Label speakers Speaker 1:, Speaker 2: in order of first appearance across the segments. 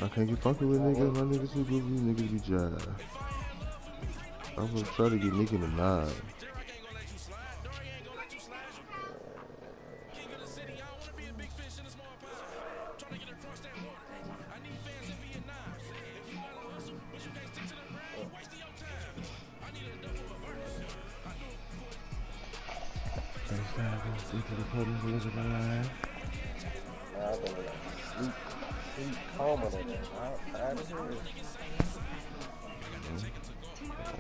Speaker 1: I can't get fucking with niggas. My niggas too goofy. Niggas be jive. I'm gonna try to get Nick in the nine. Get to the podium, look at the line.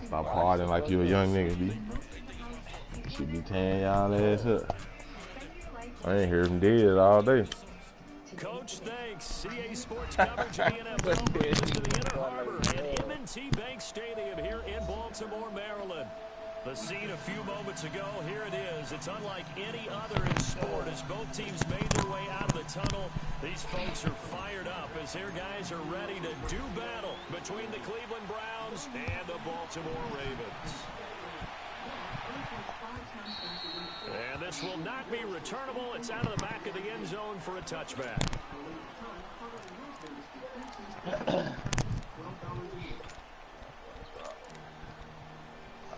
Speaker 1: Stop partying like you a young nigga, B. Should be tearing y'all ass up. I ain't heard him dead all day.
Speaker 2: Coach, thanks. CA Sports coverage of the NFL brings us to the Inner Harbor at M&T Bank Stadium here in Baltimore, Maryland. The scene a few moments ago, here it is. It's unlike any other in sport as both teams made their way out of the tunnel. These folks are fired up as their guys are ready to do battle between the Cleveland Browns and the Baltimore Ravens. And this will not be returnable. It's out of the back of the end zone for a touchback.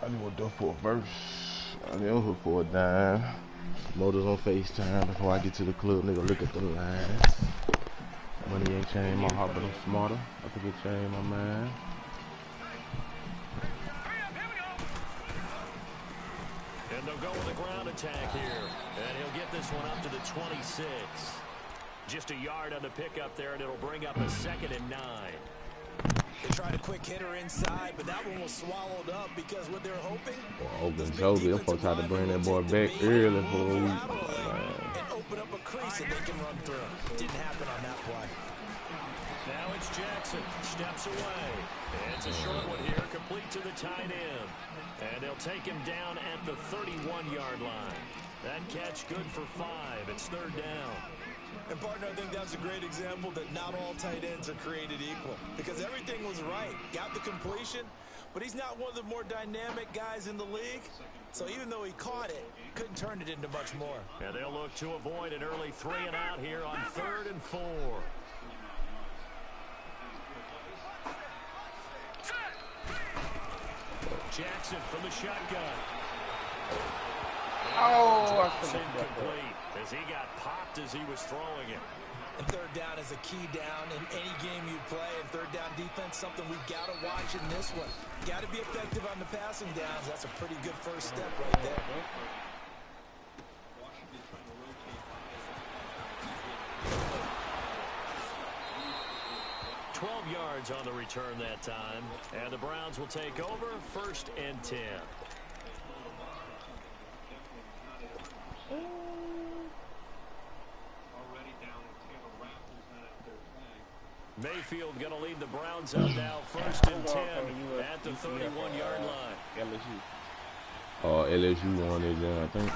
Speaker 1: I need to go for a verse. I need to hook for a dime. Motors on FaceTime before I get to the club. Nigga, look at the lines. Money ain't changed my heart, but I'm smarter. I think it changed my mind.
Speaker 2: And they'll go with a ground attack here. And he'll get this one up to the 26. Just a yard on the pickup there, and it'll bring up a 2nd and 9.
Speaker 3: They tried a quick hitter inside, but that one was swallowed up because what they're hoping.
Speaker 1: Well, open Joby, them folks tried to bring that boy back early for a week.
Speaker 3: And open up a crease that they can run through. Didn't happen on that play.
Speaker 2: Now it's Jackson, steps away. And it's a short one here, complete to the tight end. And they'll take him down at the 31-yard line. That catch good for 5. It's 3rd down.
Speaker 3: And, partner, I think that's a great example that not all tight ends are created equal. Because everything was right. Got the completion, but he's not one of the more dynamic guys in the league. So even though he caught it, couldn't turn it into much more.
Speaker 2: And they'll look to avoid an early 3 and out here on 3rd and 4. Jackson from the shotgun.
Speaker 4: Oh,
Speaker 2: that's incomplete as he got popped as he was throwing it.
Speaker 3: And 3rd down is a key down in any game you play. And 3rd down defense, something we got to watch in this one. Got to be effective on the passing downs. That's a pretty good first step right there.
Speaker 2: Yards on the return that time, and the Browns will take over 1st and 10. Mayfield going to lead the Browns out now 1st and 10 at the 31-yard line.
Speaker 1: LSU won it, I think.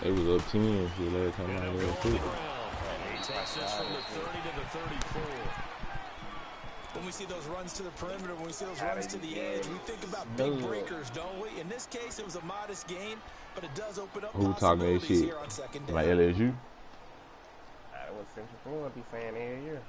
Speaker 1: They was up 10 for the last time I was there.
Speaker 2: He takes this from the 30 to the 34.
Speaker 3: When we see those runs to the perimeter, when we see those runs to the edge, we think about big breakers, don't we? In this case, it was a modest gain, but it does open up possibilities here on 2nd down.
Speaker 1: Like LSU?
Speaker 4: That was Central Florida be saying every year.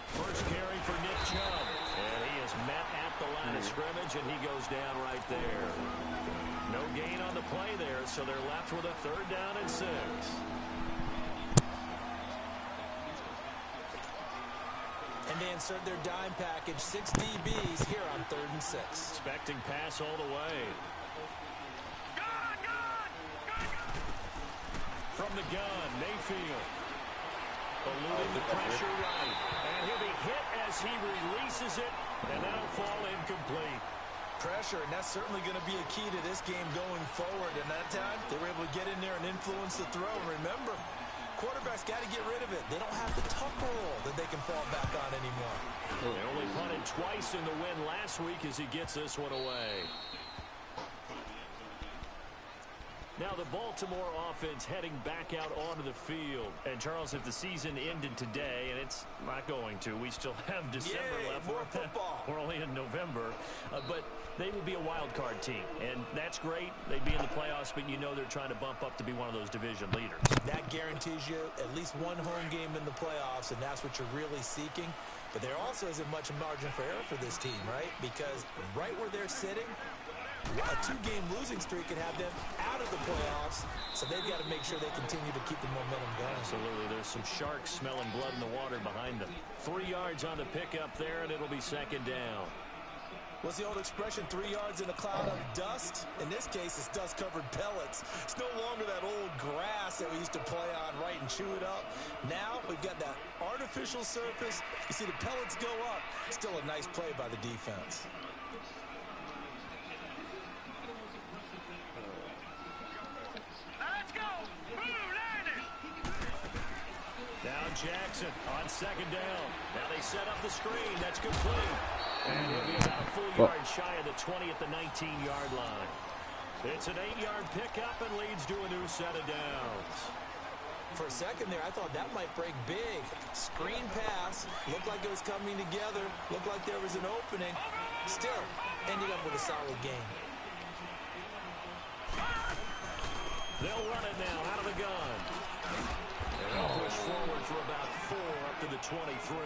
Speaker 2: First carry for Nick Chubb. Met at the line of scrimmage, and he goes down right there. No gain on the play there, so they're left with a 3rd down and 6.
Speaker 3: And they insert their dime package, 6 DBs here on 3rd and 6.
Speaker 2: Expecting pass all the way. From the gun, Mayfield. Eluding the pressure right. And he'll be hit as he releases it. And that'll fall incomplete.
Speaker 3: Pressure, and that's certainly going to be a key to this game going forward. And that time, they were able to get in there and influence the throw. And remember, quarterbacks got to get rid of it. They don't have the tuck roll that they can fall back on anymore.
Speaker 2: They only punted twice in the win last week as he gets this one away. Now the Baltimore offense heading back out onto the field. And Charles, if the season ended today, and it's not going to, we still have December left.
Speaker 3: More football.
Speaker 2: We're only in November. But they would be a wild card team. And that's great. They'd be in the playoffs, but you know they're trying to bump up to be one of those division leaders.
Speaker 3: That guarantees you at least one home game in the playoffs, and that's what you're really seeking. But there also isn't much margin for error for this team, right? Because right where they're sitting, a 2-game losing streak could have them out of the playoffs, so they've got to make sure they continue to keep the momentum going.
Speaker 2: Absolutely. There's some sharks smelling blood in the water behind them. 3 yards on the pickup there, and it'll be second down.
Speaker 3: What's the old expression, 3 yards in a cloud of dust? In this case, it's dust-covered pellets. It's no longer that old grass that we used to play on, right, and chew it up. Now we've got that artificial surface. You see the pellets go up. Still a nice play by the defense.
Speaker 2: Now Jackson on second down. Now they set up the screen. That's complete. And he'll be about a full yard shy of the 20 at the 19-yard line. It's an 8-yard pickup and leads to a new set of downs.
Speaker 3: For a second there, I thought that might break big. Screen pass. Looked like it was coming together. Looked like there was an opening. Still, ended up with a solid game.
Speaker 2: They'll run it now out of the gun. They'll push forward for about 4 up to the 23.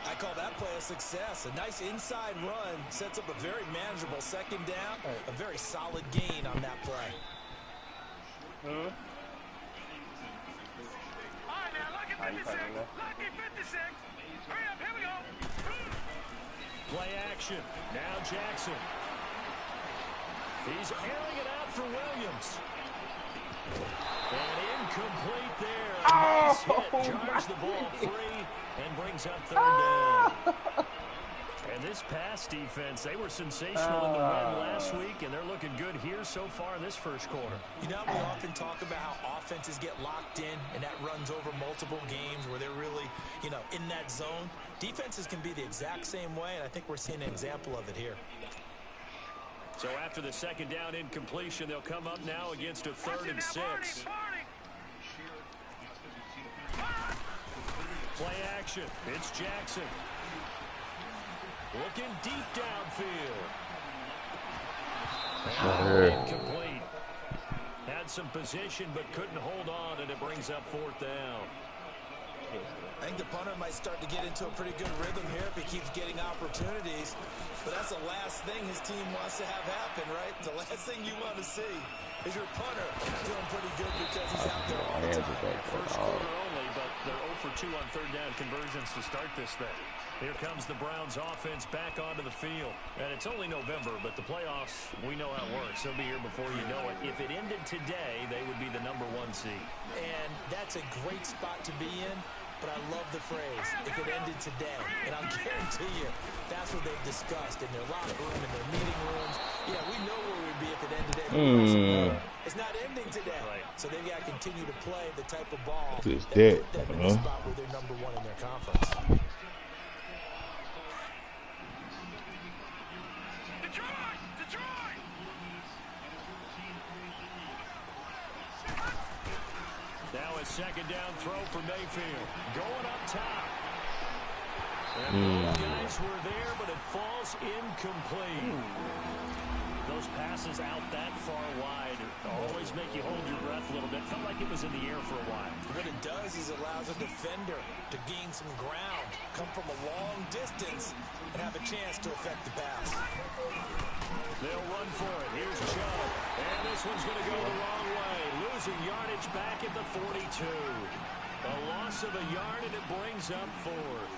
Speaker 3: I call that play a success. A nice inside run sets up a very manageable second down. A very solid gain on that play.
Speaker 5: All right, now lucky 56. Lucky 56. Hurry up, here we go.
Speaker 2: Play action. Now Jackson. He's airing it out for Williams. And incomplete there. Nice hit. Jars the ball free and brings up third down. And this pass defense, they were sensational in the win last week, and they're looking good here so far in this first quarter.
Speaker 3: You know, we often talk about how offenses get locked in, and that runs over multiple games where they're really, you know, in that zone. Defenses can be the exact same way, and I think we're seeing an example of it here.
Speaker 2: So after the second down incompletion, they'll come up now against a 3rd and 6. Play action. It's Jackson. Looking deep downfield. Incomplete. Had some position but couldn't hold on, and it brings up 4th down.
Speaker 3: I think the punter might start to get into a pretty good rhythm here if he keeps getting opportunities. But that's the last thing his team wants to have happen, right? The last thing you want to see is your punter doing pretty good because he's out there all the time.
Speaker 2: First quarter only, but they're 0 for 2 on 3rd down conversions to start this thing. Here comes the Browns offense back onto the field. And it's only November, but the playoffs, we know how it works. They'll be here before you know it. If it ended today, they would be the #1 seed.
Speaker 3: And that's a great spot to be in. But I love the phrase, if it ended today. And I'll guarantee you, that's what they've discussed in their locker room, in their meeting rooms. Yeah, we know where we'd be if it ended today. It's not ending today. Right. So they've got to continue to play the type of ball that put them in the spot where they're #1 in their conference.
Speaker 2: Now a second down throw for Mayfield. Going up top. And both guys were there, but it falls incomplete. Those passes out that far wide always make you hold your breath a little bit. Felt like it was in the air for a while.
Speaker 3: What it does is it allows a defender to gain some ground, come from a long distance, and have a chance to affect the pass.
Speaker 2: They'll run for it. Here's Chubb. And this one's going to go the wrong way. Losing yardage back at the 42. A loss of a yard, and it brings up 4th.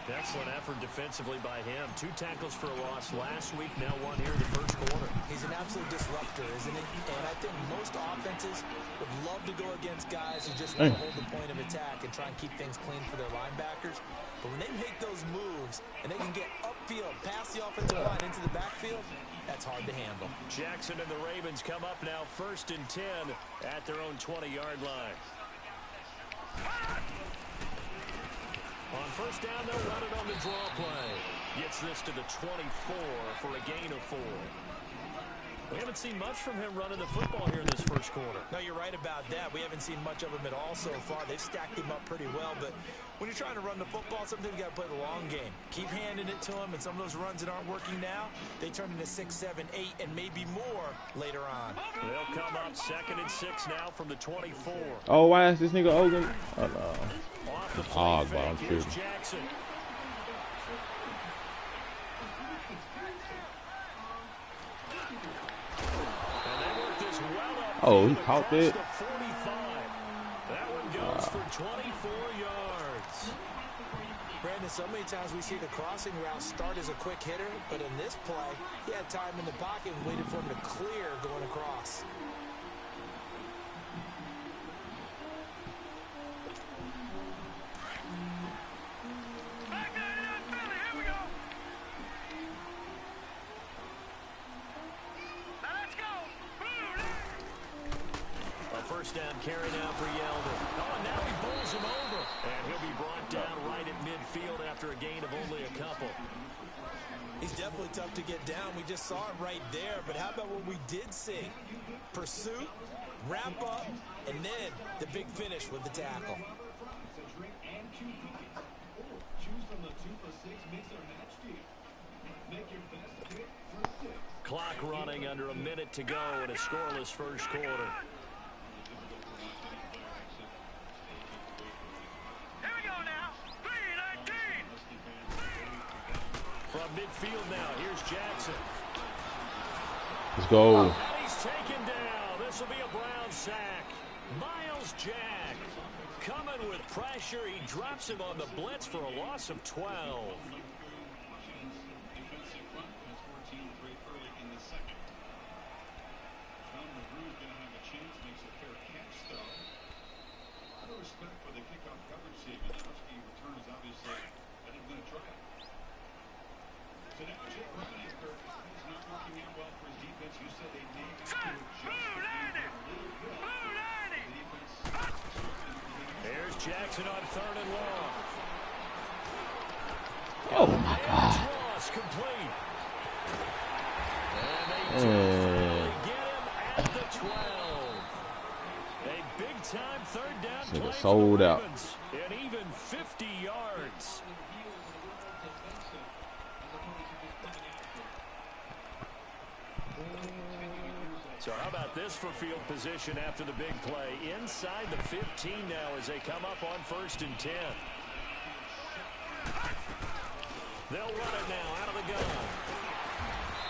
Speaker 2: Excellent effort defensively by him. 2 tackles for a loss last week, now 1 here in the first quarter.
Speaker 3: He's an absolute disruptor, isn't he? And I think most offenses would love to go against guys who just want to hold the point of attack and try and keep things clean for their linebackers. But when they make those moves and they can get upfield, past the offensive line into the backfield, that's hard to handle.
Speaker 2: Jackson and the Ravens come up now 1st and 10 at their own 20-yard line. On 1st down, they'll run it on the draw play. Gets this to the 24 for a gain of 4. We haven't seen much from him running the football here in this first quarter.
Speaker 3: No, you're right about that. We haven't seen much of him at all so far. They've stacked him up pretty well, but when you're trying to run the football, sometimes you got to play the long game. Keep handing it to him, and some of those runs that aren't working now, they turn into 6, 7, 8, and maybe more later on.
Speaker 2: They'll come up 2nd and 6 now from the 24.
Speaker 1: Oh, why is this nigga Ogun? Oh, no.
Speaker 2: Off the
Speaker 1: Oh,
Speaker 2: play
Speaker 1: I'm
Speaker 2: fake, here's
Speaker 1: tripping.
Speaker 2: Jackson.
Speaker 1: Oh, he caught that.
Speaker 2: That one goes for 24 yards.
Speaker 3: Brandon, so many times we see the crossing route start as a quick hitter, but in this play, he had time in the pocket and waited for him to clear going across.
Speaker 2: First down carry now for Yeldon. Oh, and now he bowls him over. And he'll be brought down right at midfield after a gain of only a couple.
Speaker 3: He's definitely tough to get down. We just saw it right there. But how about what we did see? Pursuit, wrap up, and then the big finish with the tackle.
Speaker 2: Clock running under a minute to go in a scoreless first quarter. From midfield now, here's Jackson.
Speaker 1: Let's go.
Speaker 2: And he's taken down. This will be a Brown sack. Miles Jack coming with pressure. He drops him on the blitz for a loss of 12. There's Jackson on 3rd and long.
Speaker 1: Oh, my God.
Speaker 2: Ross complete. And they get him at the 12. A big-time 3rd down play for
Speaker 1: sold
Speaker 2: the
Speaker 1: out.
Speaker 2: Ravens. And even 50 yards. So how about this for field position after the big play? Inside the 15 now as they come up on 1st and 10. They'll run it now out of the gun.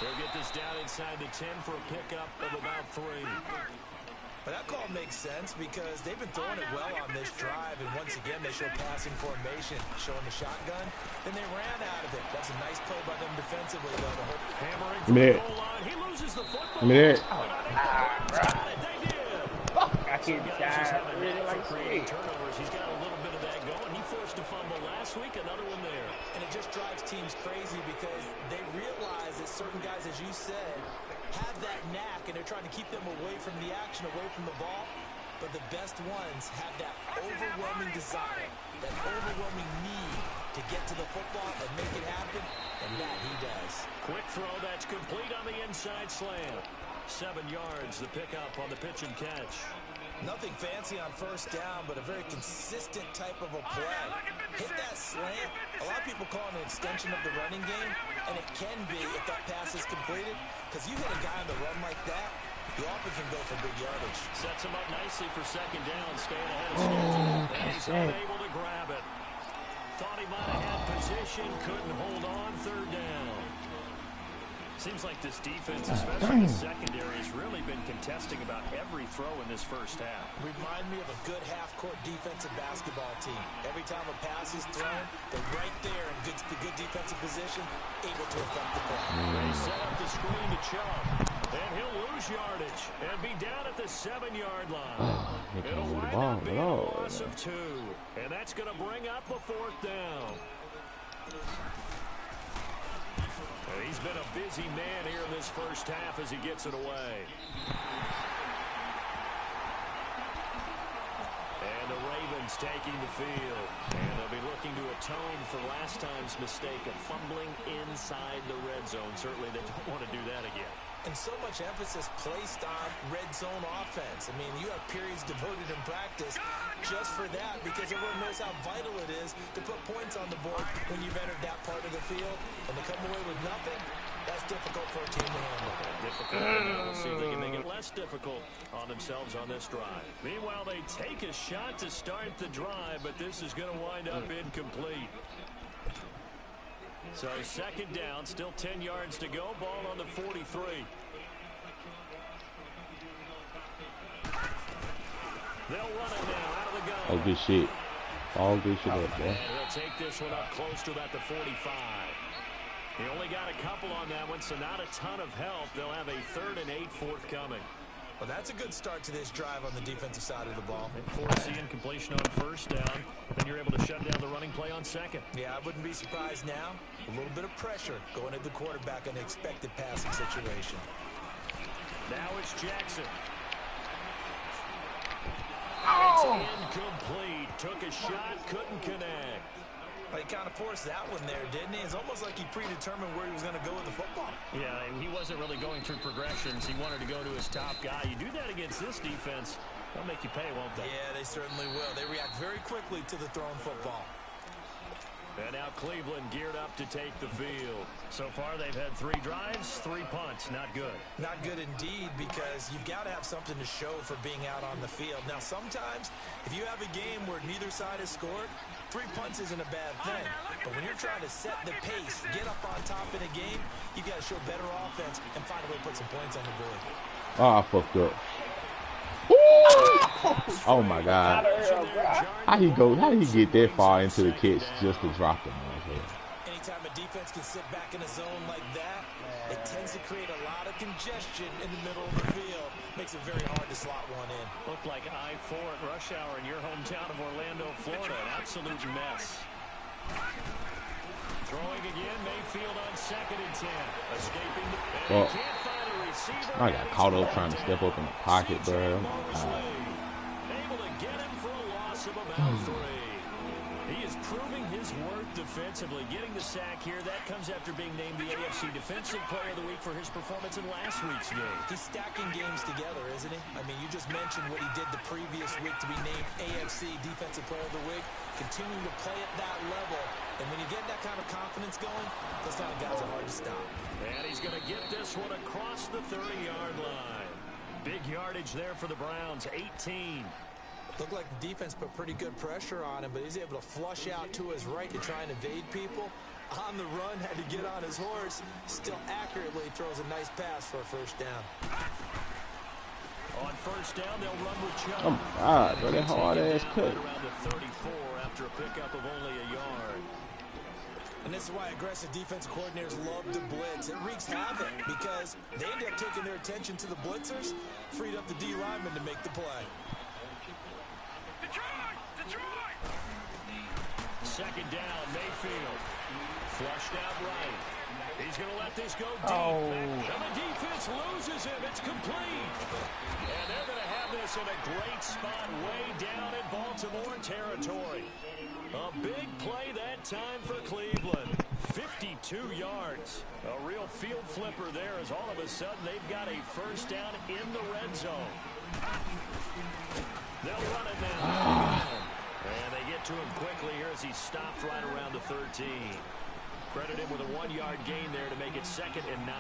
Speaker 2: They'll get this down inside the 10 for a pickup of about 3.
Speaker 3: But that call makes sense because they've been throwing it well on this drive, and once again they show passing formation, showing the shotgun. Then they ran out of it. That's a nice play by them defensively, though. The whole
Speaker 2: hammering from the goal line. He loses the football.
Speaker 1: They did.
Speaker 4: I can't
Speaker 2: Just have a knack for creating turnovers. He's got a little bit of that going. He forced a fumble last week, another one there.
Speaker 3: And it just drives teams crazy because they realize that certain guys, as you said, have that knack, and they're trying to keep them away from the action, away from the ball. But the best ones have that overwhelming desire, that overwhelming need to get to the football and make it happen, and that he does.
Speaker 2: Quick throw that's complete on the inside slam. 7 yards, the pickup on the pitch and catch.
Speaker 3: Nothing fancy on 1st down, but a very consistent type of a play. Hit that slant. A lot of people call it an extension of the running game, and it can be if that pass is completed, because you hit a guy on the run like that, you often can go for big yardage.
Speaker 2: Sets him up nicely for 2nd down, staying ahead of schedule. And he's unable to grab it. Thought he might have had position, couldn't hold on 3rd down. Seems like this defense, especially the secondary, has really been contesting about every throw in this first half.
Speaker 3: Remind me of a good half-court defensive basketball team. Every time a pass is thrown, they're right there in good defensive position, able to affect the play.
Speaker 2: They set up the screen to Chubb, and he'll lose yardage and be down at the 7-yard line. It'll wind up being a loss of 2, and that's going to bring up the 4th down. He's been a busy man here in this first half as he gets it away. And the Ravens Defense taking the field. And they'll be looking to atone for last time's mistake of fumbling inside the red zone. Certainly they don't want to do that again.
Speaker 3: And so much emphasis placed on red zone offense. I mean, you have periods devoted in practice just for that because everyone knows how vital it is to put points on the board when you've entered that part of the field. And to come away with nothing, that's difficult for a team to handle.
Speaker 2: Difficult. We'll see if they can make it less difficult on themselves on this drive. Meanwhile, they take a shot to start the drive, but this is going to wind up incomplete. So second down, still 10 yards to go. Ball on the 43. They'll run it now out of the gun.
Speaker 1: Oh, good shit. All good shit up there.
Speaker 2: They'll take this one up close to about the 45. He only got a couple on that one, so not a ton of help. They'll have a 3rd and 8 forthcoming.
Speaker 3: Well, that's a good start to this drive on the defensive side of the ball.
Speaker 2: Forcing completion on first down. Then you're able to shut down the running play on second.
Speaker 3: Yeah, I wouldn't be surprised now. A little bit of pressure going at the quarterback in an expected passing situation.
Speaker 2: Now it's Jackson.
Speaker 1: Oh!
Speaker 2: It's incomplete. Took a shot, couldn't connect.
Speaker 3: He kind of forced that one there, didn't he? It's almost like he predetermined where he was going to go with the football.
Speaker 2: Yeah, and he wasn't really going through progressions. He wanted to go to his top guy. You do that against this defense, they'll make you pay, won't they?
Speaker 3: Yeah, they certainly will. They react very quickly to the thrown football.
Speaker 2: And now Cleveland geared up to take the field. So far, they've had 3 drives, 3 punts. Not good.
Speaker 3: Not good indeed, because you've got to have something to show for being out on the field. Now, sometimes, if you have a game where neither side has scored, 3 punts isn't a bad thing. But when you're trying to set the pace, get up on top in a game, you've got to show better offense and find a way to put some points on the board.
Speaker 1: Oh, I fucked up. Oh my God! How he get that far into the catch just to drop the motherfucker?
Speaker 3: Anytime a defense can sit back in a zone like that, it tends to create a lot of congestion in the middle of the field. Makes it very hard to slot one in.
Speaker 2: Looked like I-4 at rush hour in your hometown of Orlando, Florida. An absolute mess. Throwing again, Mayfield on 2nd and 10. Escaping the can't find a receiver.
Speaker 1: I got caught up trying to step up in the pocket, bro.
Speaker 2: Able to get him for a loss of about 3. He is proving his worth defensively, getting the sack here. That comes after being named the AFC Defensive Player of the Week for his performance in last week's game.
Speaker 3: He's stacking games together, isn't he? I mean, you just mentioned what he did the previous week to be named AFC Defensive Player of the Week. Continuing to play at that level. And when you get that kind of confidence going, those kind of guys are hard to stop.
Speaker 2: And he's going to get this one across the 30-yard line. Big yardage there for the Browns, 18.
Speaker 3: Looked like the defense put pretty good pressure on him, but he's able to flush out to his right to try and evade people. On the run, had to get on his horse. Still accurately throws a nice pass for a 1st down.
Speaker 2: On 1st down, they'll run with Chubb.
Speaker 1: Oh my God, bro, that hard ass cut.
Speaker 2: Around the 34 after a pickup of only a yard.
Speaker 3: And this is why aggressive defensive coordinators love to blitz. It wreaks havoc because they end up taking their attention to the blitzers, freed up the D lineman to make the play.
Speaker 5: Detroit!
Speaker 2: 2nd down, Mayfield. Flushed out right. He's going to let this go deep. And the defense loses him. It's complete. And they're going to have this in a great spot way down in Baltimore territory. A big play that time for Cleveland. 52 yards. A real field flipper there as all of a sudden they've got a 1st down in the red zone. They'll run it now. And they get to him quickly here as he stopped right around the 13. Credit him with a 1-yard gain there to make it 2nd and 9.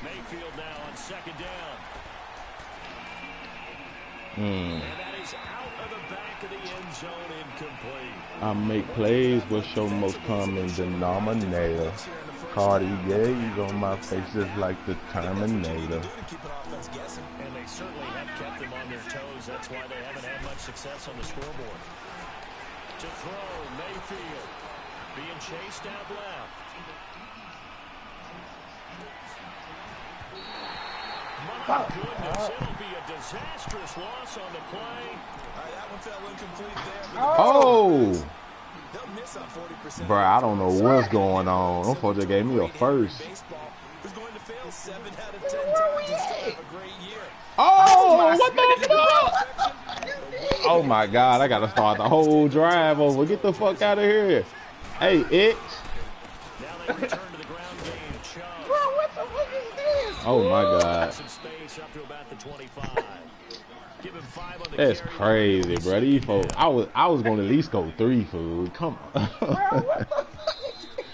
Speaker 2: Mayfield now on 2nd down. And that is out of the back of the end zone, incomplete.
Speaker 1: I make plays with your most common denominator. Cartier's on my face just like the Terminator.
Speaker 2: And they certainly have kept them on their toes. That's why they haven't had much success on the scoreboard. To throw, Mayfield being chased out left. My goodness, it'll be a disastrous loss on the play.
Speaker 3: All right, that one fell incomplete there.
Speaker 1: Oh!
Speaker 3: They'll miss on 40%.
Speaker 1: Bro, I don't know what's going on. Them folks just gave me a first.
Speaker 3: Who's going to fail 7 out of 10 times and still have a great year.
Speaker 1: Oh, what the fuck? Oh my God, I gotta start the whole drive over. Get the fuck out of here. Hey, X.
Speaker 2: Now they return to the ground game. Chubb.
Speaker 5: Bro, what the fuck is this?
Speaker 1: Oh my God.
Speaker 2: Some space up to about the 25. Give him 5 on the
Speaker 1: That's
Speaker 2: carry.
Speaker 1: crazy, bro. These folks, I was gonna at least go 3, food. Come on.
Speaker 5: Bro, what the fuck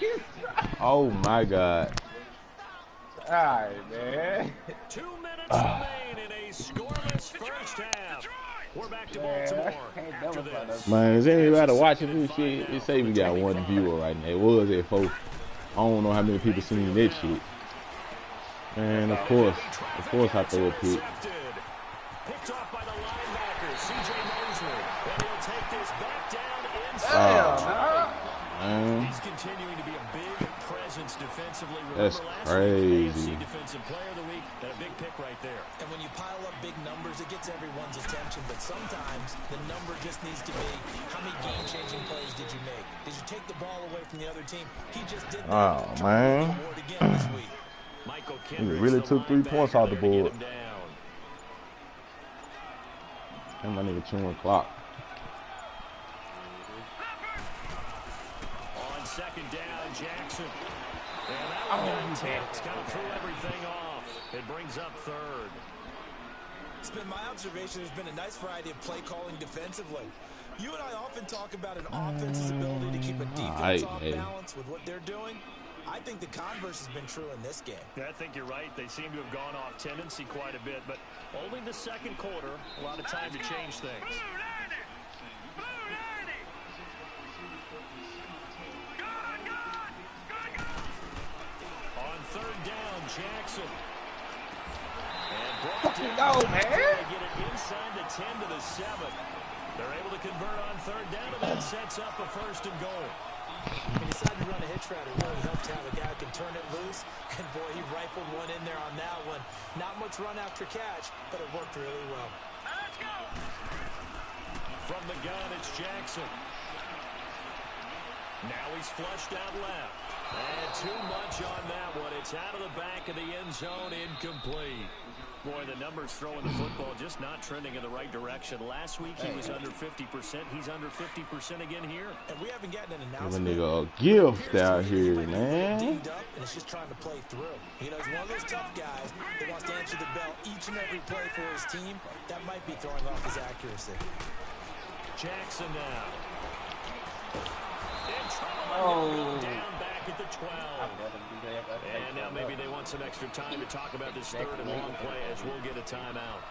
Speaker 5: is this?
Speaker 1: Oh my God.
Speaker 4: Alright, man.
Speaker 2: 2 minutes remain in a scoreless first half. We're back to Baltimore after this.
Speaker 1: Man, is anybody watching this shit? It say we got 1 viewer right now. It was at 4. I don't know how many people seen that shit. Man, of course I throw a pick.
Speaker 2: Picked off by the linebacker, C.J. Mosley. And he'll take this back down inside. He's continuing to be a big presence defensively.
Speaker 1: That's crazy.
Speaker 2: Defensive player of the week, and a big pick right there.
Speaker 3: And when you pile up big numbers, it gets everyone's attention. But sometimes the number just needs to be, how many game-changing plays did you make? Did you take the ball away from the other team? He just did that.
Speaker 1: Oh, man.
Speaker 3: Again this week.
Speaker 2: Michael
Speaker 1: He
Speaker 2: Kendricks,
Speaker 1: really
Speaker 2: the
Speaker 1: took 3 points off the
Speaker 2: linebacker,
Speaker 1: board.
Speaker 2: to get him down.
Speaker 1: And my nigga chewing clock.
Speaker 2: On second down, Jackson. And that one got tipped. Kind of threw everything off. It brings up 3rd.
Speaker 3: It's been my observation there's been a nice variety of play calling defensively. You and I often talk about an offense's ability to keep a defense off balance with what they're doing. I think the converse has been true in this game.
Speaker 2: Yeah, I think you're right. They seem to have gone off tendency quite a bit, but only the second quarter, a lot of time to change things. On 3rd down, Jackson. And brought down.
Speaker 5: Go, man.
Speaker 2: They get it inside the 10 to the 7. They're able to convert on 3rd down, and that sets up a 1st and goal.
Speaker 3: He decided to run a hitch route. It really helped to have a guy who can turn it loose. And boy, he rifled one in there on that one. Not much run after catch, but it worked really well.
Speaker 5: Let's go.
Speaker 2: From the gun, it's Jackson. Now he's flushed out left. And too much on that one. It's out of the back of the end zone, incomplete. Boy, the numbers throwing the football just not trending in the right direction. Last week he was under 50%. He's under 50% again here.
Speaker 3: And we haven't gotten an
Speaker 1: Give a
Speaker 3: announcement.
Speaker 1: nigga a gift out here, man.
Speaker 3: Dinged up, and it's just trying to play through. You know, he's one of those tough guys that wants to answer the bell each and every play for his team. That might be throwing off his accuracy.
Speaker 2: Jackson now. In trouble. Down back at the 12. And now maybe they want some extra time to talk about this 3rd and long play as we'll get a timeout.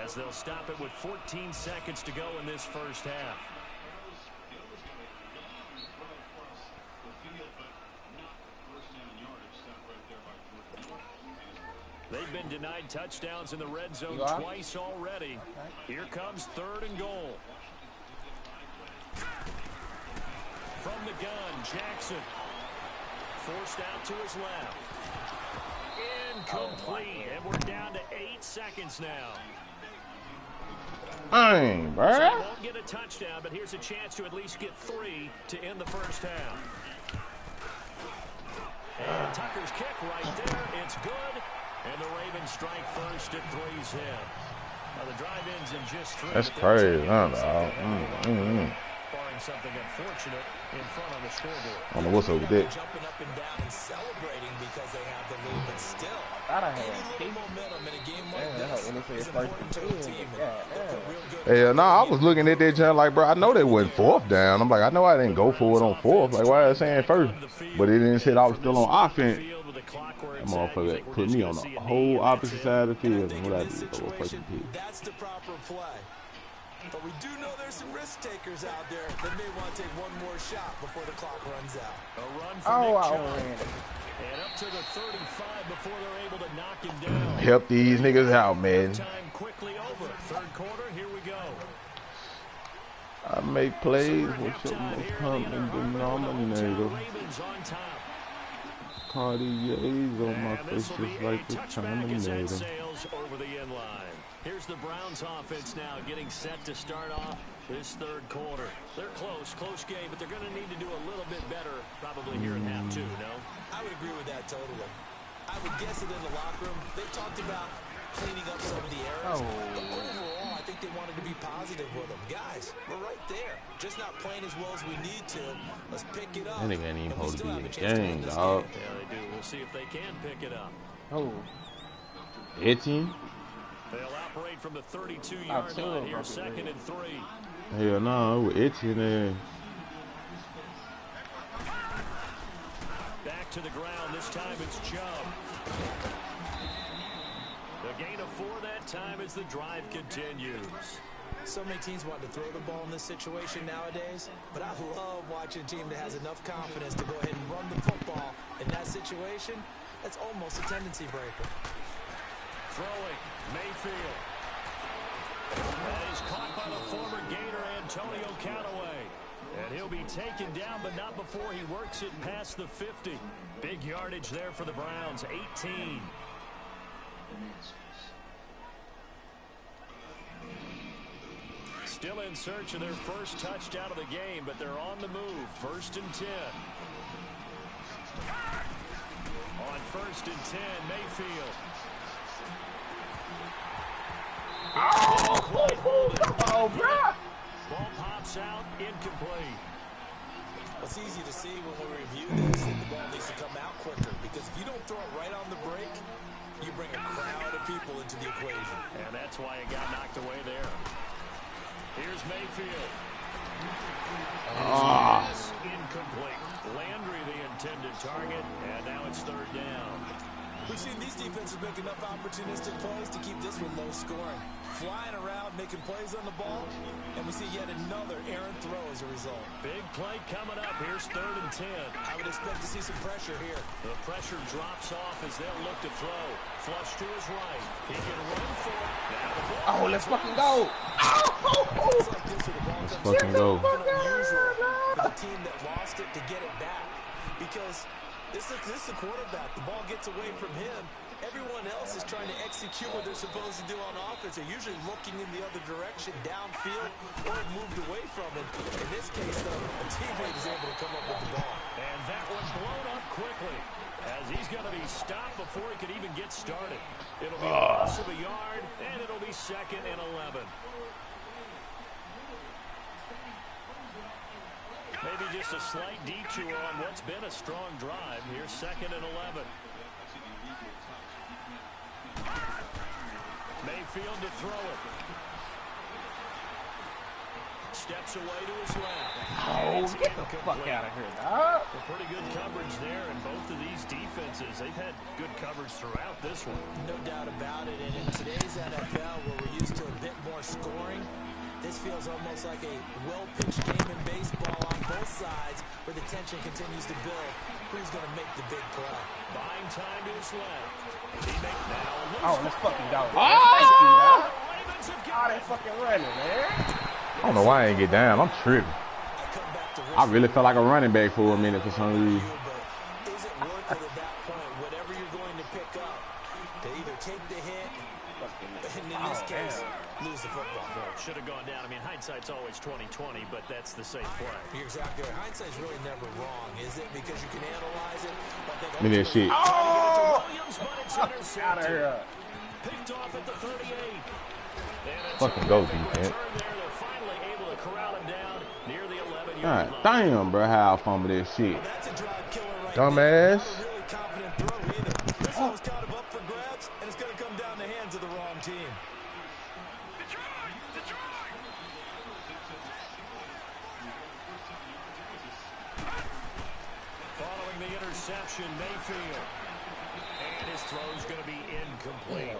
Speaker 2: As they'll stop it with 14 seconds to go in this first half. They've been denied touchdowns in the red zone twice already. Here comes 3rd and goal. From the gun, Jackson. Forced out to his left. Incomplete. And we're down to 8 seconds now.
Speaker 1: Dang,
Speaker 2: So
Speaker 1: bruh.
Speaker 2: he won't get a touchdown, but here's a chance to at least get 3 to end the first half. And Tucker's kick right there. It's good. And the Ravens strike first at 3's in. Now the drive ends in just 3.
Speaker 1: That's crazy, huh, dog?
Speaker 2: Barring something unfortunate in front on the scoreboard.
Speaker 1: I don't know what's over there.
Speaker 3: Jumping up and down and celebrating because they have the lead, but still,
Speaker 4: Thought I
Speaker 3: any
Speaker 4: had
Speaker 3: little momentum in a game like
Speaker 4: Yeah,
Speaker 3: this
Speaker 4: when they say
Speaker 3: is
Speaker 4: it's first
Speaker 3: important to
Speaker 4: and
Speaker 3: the
Speaker 4: 10,
Speaker 3: team.
Speaker 4: yeah,
Speaker 3: They'll feel real good.
Speaker 1: Yeah, nah, I was looking at that jump like, bro, I know they went 4th down. I'm like, I know I didn't go for it on 4th. Like, why are they saying 1st? But it didn't say I was still on offense. That motherfucker put me on the whole opposite side of the field. And what I did, throw a fucking pick.
Speaker 3: That's the proper play. But we do know there's some risk takers out there that may want to take one more shot before the clock runs out.
Speaker 2: A run for Nick Chubb. And up to the 35 before they're able to knock him down.
Speaker 1: Help these niggas out, man.
Speaker 2: Time quickly over. 3rd quarter, here we go.
Speaker 1: I make plays with your most common denominator.
Speaker 2: Ravens on top.
Speaker 1: Cartier's on my
Speaker 2: And
Speaker 1: face
Speaker 2: this will
Speaker 1: just
Speaker 2: be a
Speaker 1: like the
Speaker 2: touchback as that
Speaker 1: Terminator.
Speaker 2: sails over the end line. Here's the Browns offense now getting set to start off this third quarter. They're close game, but they're going to need to do a little bit better probably here in half two, no?
Speaker 3: I would agree with that totally. I would guess that in the locker room, they talked about cleaning up some of the errors. But overall, I think they wanted to be positive with them. Guys, we're right there. Just not playing as well as we need to. Let's pick it up.
Speaker 1: That nigga ain't even supposed to be in the
Speaker 3: chance to win
Speaker 1: game,
Speaker 3: this
Speaker 1: dog.
Speaker 3: game.
Speaker 2: Yeah, they do. We'll see if they can pick it up.
Speaker 4: Oh.
Speaker 1: Etienne?
Speaker 2: They'll operate from the 32-yard line here, 2nd and 3.
Speaker 1: Hell no, with Etienne there.
Speaker 2: Back to the ground. This time it's Chubb. The gain of 4 that time as the drive continues.
Speaker 3: So many teams want to throw the ball in this situation nowadays, but I love watching a team that has enough confidence to go ahead and run the football. In that situation, that's almost a tendency breaker.
Speaker 2: Throwing, Mayfield. That is caught by the former Gator, Antonio Callaway. And he'll be taken down, but not before he works it past the 50. Big yardage there for the Browns, 18. Still in search of their first touchdown of the game, but they're on the move. 1st and 10. On 1st and 10, Mayfield.
Speaker 4: Oh, bro.
Speaker 2: Ball pops out, incomplete.
Speaker 3: It's easy to see when we review this that the ball needs to come out quicker, because if you don't throw it right on the break, you bring a crowd of people into the equation.
Speaker 2: And that's why it got knocked away there. Here's Mayfield. Pass incomplete. Landry the intended target, and now it's 3rd down.
Speaker 3: We've seen these defenses make enough opportunistic plays to keep this one low scoring. Flying around, making plays on the ball, and we see yet another errant throw as a result.
Speaker 2: Big play coming up. Here's 3rd and 10.
Speaker 3: I would expect to see some pressure here.
Speaker 2: The pressure drops off as they'll look to throw. Flush to his right. He can run for it. Now the ball.
Speaker 4: Oh, let's fucking go.
Speaker 3: Things like this where the ball
Speaker 1: Let's
Speaker 3: comes
Speaker 1: fucking go.
Speaker 3: unusual for the team that lost it to get it back, because this is the quarterback. The ball gets away from him. Everyone else is trying to execute what they're supposed to do on offense. They're usually looking in the other direction, downfield, or moved away from it. In this case, though, a teammate is able to come up with the ball.
Speaker 2: And that one blown up quickly, as he's going to be stopped before he could even get started. It'll be a loss of a yard, and it'll be 2nd and 11. Maybe just a slight detour on what's been a strong drive. Here's 2nd and 11. Mayfield to throw it. Steps away to his left.
Speaker 4: Oh, get the fuck out of here, dog.
Speaker 2: Well, pretty good coverage there, and both of these defenses, they've had good coverage throughout this one.
Speaker 3: No doubt about it, and in today's NFL, where we're used to a bit more scoring, this feels almost like a well-pitched game in baseball on both sides, where the tension continues to build. Who's going to make the big play?
Speaker 2: Buying time to his left. He makes now.
Speaker 4: Oh, let's fucking go.
Speaker 1: Oh!
Speaker 4: Thank you, dog.
Speaker 2: Ravens have
Speaker 4: Oh,
Speaker 2: got
Speaker 4: they
Speaker 2: it.
Speaker 4: fucking running, man.
Speaker 1: I don't know why I ain't get down. I'm tripping.
Speaker 3: I come back to
Speaker 1: I really felt like a running back for a minute for some reason.
Speaker 3: but is it worth it at that point, whatever you're going to pick up, to either take the hit, and in this case, lose the football?
Speaker 2: Should have gone down. I mean, hindsight's always 20/20, but that's the safe play.
Speaker 3: You're exactly right. Hindsight's really never wrong, is it? Because you can analyze it.
Speaker 1: Look at that shit.
Speaker 2: Oh! Williams, but it's
Speaker 4: Out of
Speaker 2: intercepted.
Speaker 4: here.
Speaker 2: Picked off at the 38.
Speaker 1: Fucking go,
Speaker 2: defense.
Speaker 1: defense.
Speaker 2: They're finally able to corral him down near the 11-yard
Speaker 1: God
Speaker 2: line.
Speaker 1: damn, bro, how I fumbled that shit.
Speaker 3: That's a drive killer right
Speaker 1: Dumbass.
Speaker 3: there. Not a really confident throw either. This one's kind of up for grabs, and it's going to come down the hands of the wrong team.
Speaker 2: Following the interception, Mayfield. And his throw's going to be incomplete.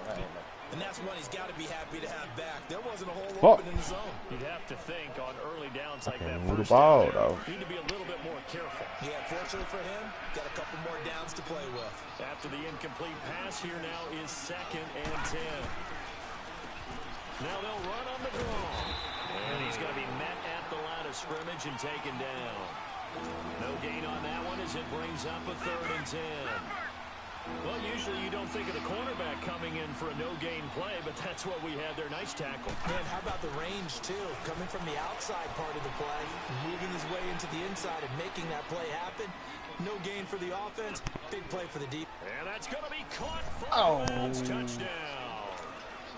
Speaker 3: And that's one he's got to be happy to have back. There wasn't a whole
Speaker 1: Fuck.
Speaker 3: open in the zone.
Speaker 2: You'd have to think on early downs like that
Speaker 1: Can't move the
Speaker 2: first
Speaker 1: ball,
Speaker 2: down,
Speaker 1: though.
Speaker 2: need to be a little bit more careful.
Speaker 3: Yeah, fortunately for him, got a couple more downs to play with.
Speaker 2: After the incomplete pass, here now is 2nd and 10. Now they'll run on the draw. And he's going to be met at the line of scrimmage and taken down. No gain on that one as it brings up a 3rd and 10. Well, usually you don't think of the cornerback coming in for a no-gain play, but that's what we had there. Nice tackle.
Speaker 3: And how about the range, too? Coming from the outside part of the play, moving his way into the inside and making that play happen. No gain for the offense, big play for the deep.
Speaker 2: And that's going to be caught for
Speaker 4: Oh.
Speaker 2: touchdown.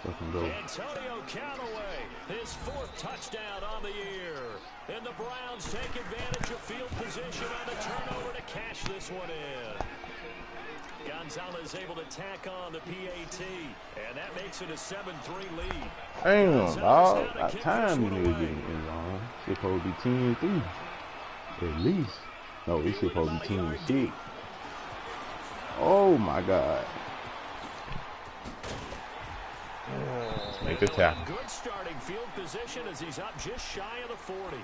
Speaker 2: Antonio Callaway, his 4th touchdown on the year. And the Browns take advantage of field position on the turnover to cash this one in. Gonzalez able to tack on the PAT, and that makes it a 7-3 lead.
Speaker 1: Damn, dog. About time you niggas getting in. It's supposed to be 10-3. At least. No, it's supposed to be 10-6. Oh my God. Make the tackle.
Speaker 2: Good starting field position as he's up just shy of the 40.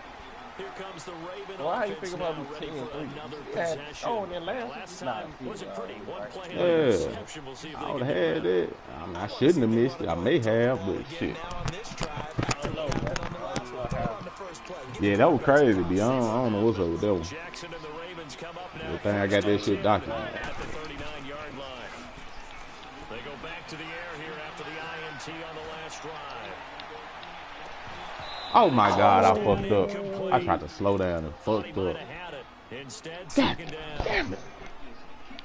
Speaker 2: Here comes the Raven.
Speaker 4: Well, how you think about
Speaker 2: ready
Speaker 4: the
Speaker 2: for
Speaker 4: 10-3?
Speaker 2: another
Speaker 4: Yeah.
Speaker 2: possession.
Speaker 4: Oh, and then last
Speaker 2: time wasn't pretty. One play
Speaker 1: Yeah.
Speaker 2: interception. We'll see if
Speaker 1: I
Speaker 2: they
Speaker 1: would
Speaker 2: can
Speaker 1: have
Speaker 2: do
Speaker 1: had
Speaker 2: that.
Speaker 1: it. I mean, I shouldn't have missed it. I may have, but shit.
Speaker 3: Now on this drive, after what happened on the last one, throw on the first play. Give
Speaker 1: Yeah,
Speaker 3: the
Speaker 1: that was
Speaker 3: quarterback
Speaker 1: crazy,
Speaker 3: some
Speaker 1: B. I don't know what's up with that one.
Speaker 2: Jackson and the Ravens come up now.
Speaker 1: Good thing I got that shit documented.
Speaker 2: At the 39-yard line. They go back to the air here after the INT on the last drive.
Speaker 1: Oh my God, I fucked up. I tried to slow down and fucked up.
Speaker 2: Instead,
Speaker 1: God
Speaker 2: 2nd down.
Speaker 1: damn it.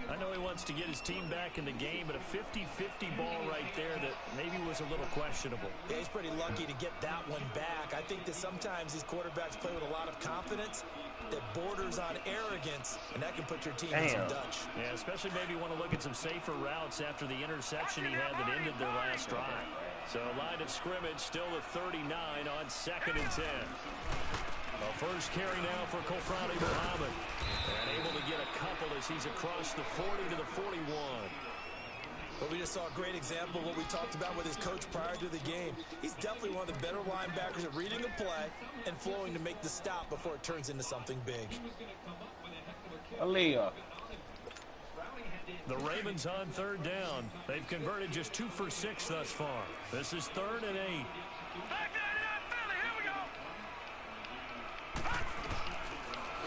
Speaker 2: I know he wants to get his team back in the game, but a 50-50 ball right there that maybe was a little questionable.
Speaker 3: Yeah, he's pretty lucky to get that one back. I think that sometimes these quarterbacks play with a lot of confidence that borders on arrogance, and that can put your team in some Dutch.
Speaker 2: Yeah, especially maybe want to look at some safer routes after the interception he had that ended their last drive. So line of scrimmage still at 39 on 2nd and 10. A first carry now for Kofrani Muhammad. And able to get a couple as he's across the 40 to the 41.
Speaker 3: But we just saw a great example of what we talked about with his coach prior to the game. He's definitely one of the better linebackers at reading a play and flowing to make the stop before it turns into something big.
Speaker 4: Aaliyah.
Speaker 2: The Ravens on 3rd down. They've converted just 2 for 6 thus far. This is 3rd and 8.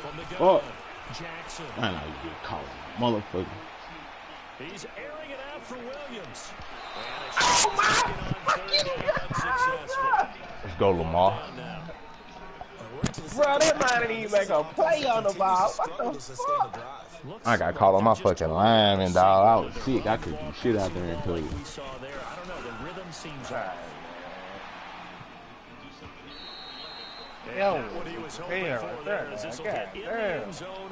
Speaker 2: From the gun, Jackson.
Speaker 1: I know you get caught, motherfucker.
Speaker 2: He's airing it out for Williams.
Speaker 4: Oh my fucking God.
Speaker 1: Let's go, Lamar.
Speaker 4: Bro, that man didn't even make a play on the ball. What the fuck?
Speaker 1: I got caught on my fucking lineman, dog. I was sick. I couldn't do shit out there and tell you.
Speaker 2: We saw there. I don't know. The rhythm seems off.
Speaker 4: Yo,
Speaker 2: What he was hoping
Speaker 4: damn,
Speaker 2: for there is this will get in the end zone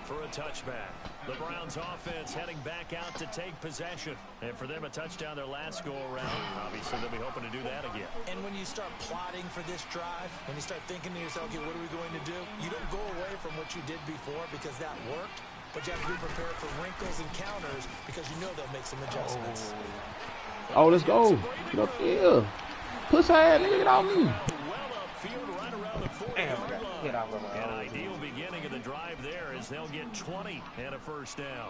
Speaker 2: for a touchback. The Browns offense heading back out to take possession. And for them, a touchdown their last go-around. Obviously, they'll be hoping to do that again.
Speaker 3: And when you start plotting for this drive, when you start thinking to yourself, okay, what are we going to do? You don't go away from what you did before because that worked, but you have to be prepared for wrinkles and counters because you know they'll make some adjustments.
Speaker 1: Oh, let's go. Get up here. Puss ass nigga, get off me.
Speaker 2: Well upfield right around the 40-yard line.
Speaker 4: Get off of my
Speaker 2: An ideal beginning of the drive there as they'll get 20 and a first down.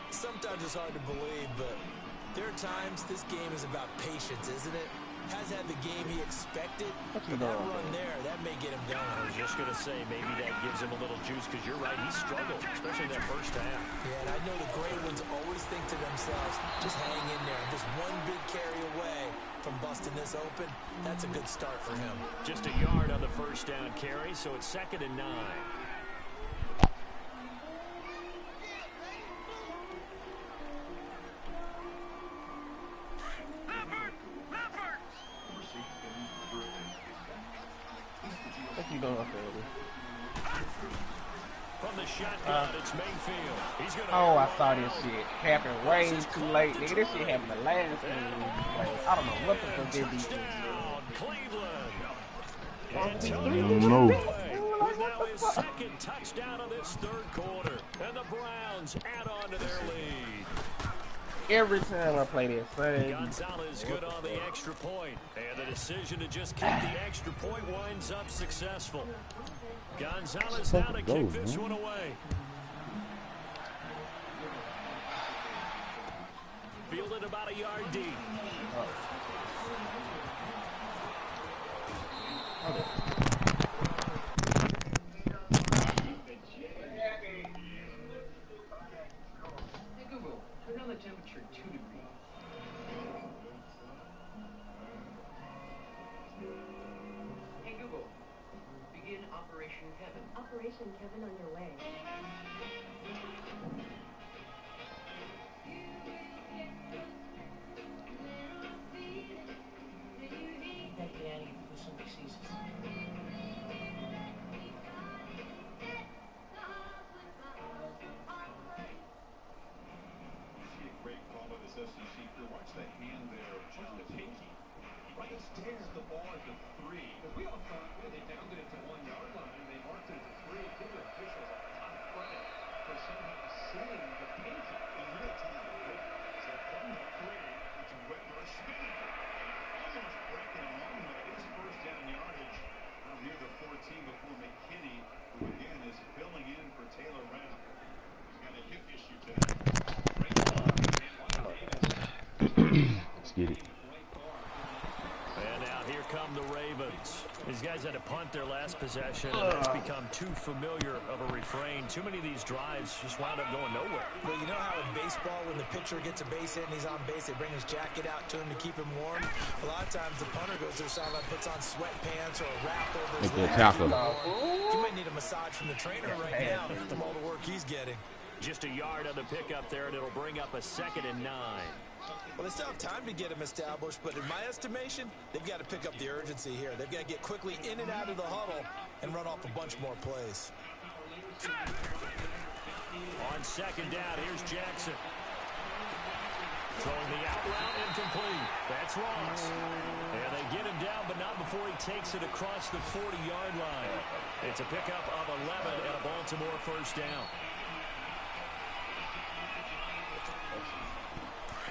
Speaker 3: Sometimes it's hard to believe, but there are times this game is about patience, isn't it? Has had the game he expected, but that run there, that may get him going.
Speaker 2: I was just going to say, maybe that gives him a little juice because you're right, he struggled, especially that first half.
Speaker 3: Yeah, and I know the great ones always think to themselves, just hang in there. Just one big carry away from busting this open. That's a good start for him.
Speaker 2: Just a yard on the first down carry, so it's 2nd and 9.
Speaker 4: What you doing up there?
Speaker 2: From the shotgun, it's Mayfield. He's gonna
Speaker 4: Oh, I saw this shit. Happened way too late. Nigga, this shit happened the last game. Like, I don't know what the fuck they be doing.
Speaker 2: touchdown, Cleveland.
Speaker 1: I don't know.
Speaker 2: With now his 2nd touchdown of this 3rd quarter. And the Browns add on to their lead.
Speaker 4: Every time I play this, son.
Speaker 2: Gonzalez good on the extra point. And the decision to just kick the extra point winds up successful. Gonzalez now to kick this one away. Fielded about a yard deep.
Speaker 6: Hey Google, turn on the operation, Kevin, on your way.
Speaker 7: Watch the hand there, just the pinky. Right, it stares the ball at the 3. Because we all thought they downed it at the 1 yard line. They marked it at the 3. Give the officials a ton of credit for somehow seeing the pinky in real time. So from the 3, it's a wet rush speed. Almost breaking along there. It is first down yardage out near the 14 before McKinney, who again is filling in for Taylor Rapp. He's got a hip issue today.
Speaker 1: Let's get it.
Speaker 2: And now here come the Ravens. These guys had to punt their last possession, and that's become too familiar of a refrain. Too many of these drives just wound up going nowhere.
Speaker 3: Well, you know how in baseball, when the pitcher gets a base hit and he's on base, they bring his jacket out to him to keep him warm? A lot of times the punter goes to the sideline, puts on sweatpants or a wrap over his leg. You might need a massage from the trainer right now from all the work he's getting.
Speaker 2: Just a yard on the pickup there, and it'll bring up a 2nd and 9.
Speaker 3: Well, they still have time to get him established, but in my estimation, they've got to pick up the urgency here. They've got to get quickly in and out of the huddle and run off a bunch more plays.
Speaker 2: On 2nd down, here's Jackson. Throwing the out route, incomplete. That's Ross. And they get him down, but not before he takes it across the 40-yard line. It's a pickup of 11 and a Baltimore first down.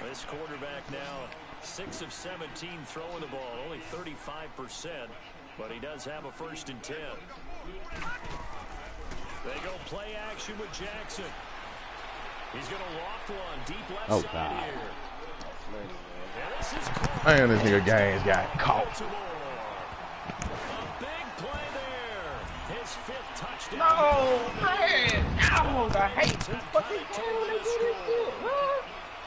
Speaker 2: This quarterback now 6 of 17 throwing the ball, only 35%, but he does have a 1st and 10. They go play action with Jackson. He's going to loft one deep left side here. And this is caught.
Speaker 1: Man, this nigga Gaines got caught.
Speaker 2: A big play there. His 5th touchdown.
Speaker 4: No, man. I hate this fucking team when they do this shit, bro.